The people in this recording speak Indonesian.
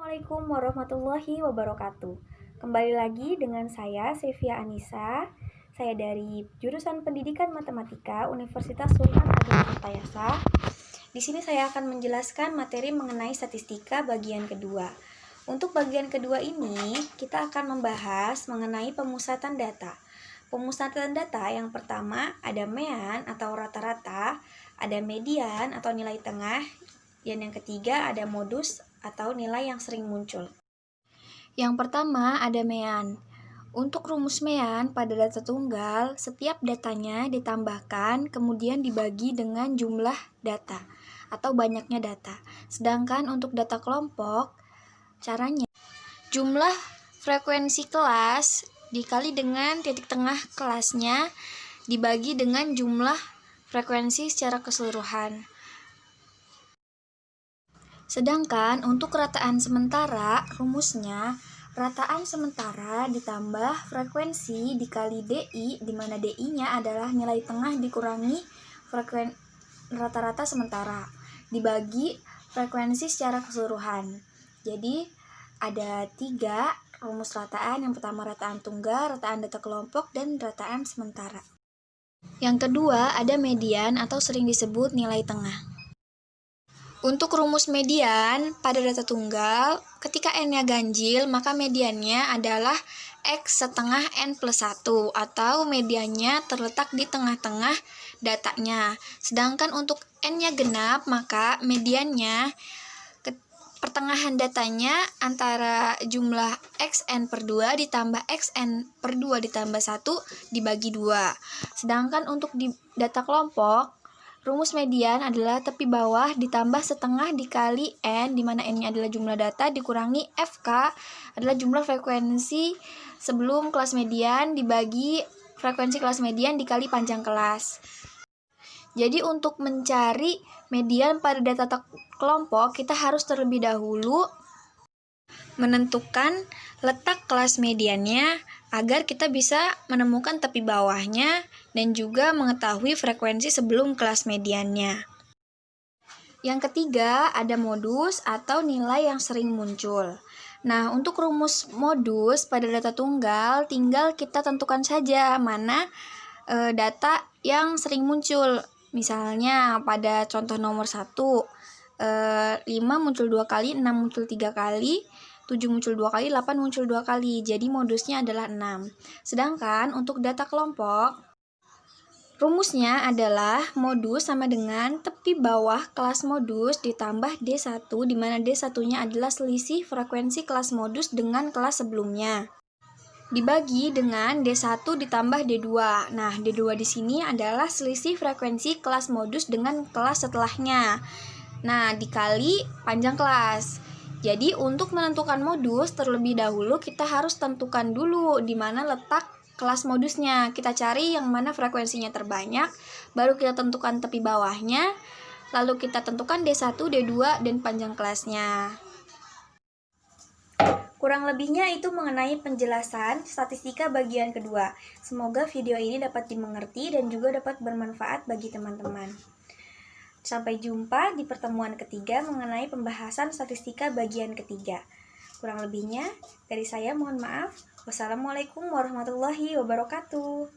Assalamualaikum warahmatullahi wabarakatuh. Kembali lagi dengan saya, Sevia Anissa. Saya dari jurusan Pendidikan Matematika Universitas Sultan Ageng Tirtayasa. Di sini saya akan menjelaskan materi mengenai statistika bagian kedua. Untuk bagian kedua ini, kita akan membahas mengenai pemusatan data. Pemusatan data yang pertama ada mean atau rata-rata, ada median atau nilai tengah, dan yang ketiga ada modus atau nilai yang sering muncul. Yang pertama ada mean. Untuk rumus mean pada data tunggal, setiap datanya ditambahkan kemudian dibagi dengan jumlah data atau banyaknya data. Sedangkan untuk data kelompok, caranya jumlah frekuensi kelas dikali dengan titik tengah kelasnya dibagi dengan jumlah frekuensi secara keseluruhan. Sedangkan untuk rataan sementara, rumusnya rataan sementara ditambah frekuensi dikali DI, di mana DI-nya adalah nilai tengah dikurangi rata-rata sementara, dibagi frekuensi secara keseluruhan. Jadi, ada 3 rumus rataan. Yang pertama rataan tunggal, rataan data kelompok, dan rataan sementara. Yang kedua, ada median atau sering disebut nilai tengah. Untuk rumus median pada data tunggal, ketika n-nya ganjil, maka mediannya adalah x setengah n plus 1, atau mediannya terletak di tengah-tengah datanya. Sedangkan untuk n-nya genap, maka mediannya pertengahan datanya antara jumlah xn per 2 ditambah xn per 2 ditambah 1 dibagi 2. Sedangkan untuk di data kelompok, rumus median adalah tepi bawah ditambah setengah dikali n, di mana n-nya adalah jumlah data, dikurangi fk adalah jumlah frekuensi sebelum kelas median dibagi frekuensi kelas median dikali panjang kelas. Jadi untuk mencari median pada data kelompok, kita harus terlebih dahulu menentukan letak kelas mediannya agar kita bisa menemukan tepi bawahnya dan juga mengetahui frekuensi sebelum kelas mediannya. Yang ketiga, ada modus atau nilai yang sering muncul. Nah, untuk rumus modus pada data tunggal, tinggal kita tentukan saja mana data yang sering muncul. Misalnya pada contoh nomor 1, 5 muncul 2 kali, 6 muncul 3 kali, 7 muncul 2 kali, 8 muncul 2 kali. Jadi modusnya adalah 6. Sedangkan untuk data kelompok, rumusnya adalah modus sama dengan tepi bawah kelas modus ditambah D1, di mana D1-nya adalah selisih frekuensi kelas modus dengan kelas sebelumnya, dibagi dengan D1 ditambah D2. Nah, D2 di sini adalah selisih frekuensi kelas modus dengan kelas setelahnya. Nah, dikali panjang kelas. Jadi, untuk menentukan modus, terlebih dahulu kita harus tentukan dulu di mana letak kelas modusnya. Kita cari yang mana frekuensinya terbanyak, baru kita tentukan tepi bawahnya, lalu kita tentukan D1, D2, dan panjang kelasnya. Kurang lebihnya itu mengenai penjelasan statistika bagian kedua. Semoga video ini dapat dimengerti dan juga dapat bermanfaat bagi teman-teman. Sampai jumpa di pertemuan ketiga mengenai pembahasan statistika bagian ketiga. Kurang lebihnya dari saya mohon maaf. Wassalamualaikum warahmatullahi wabarakatuh.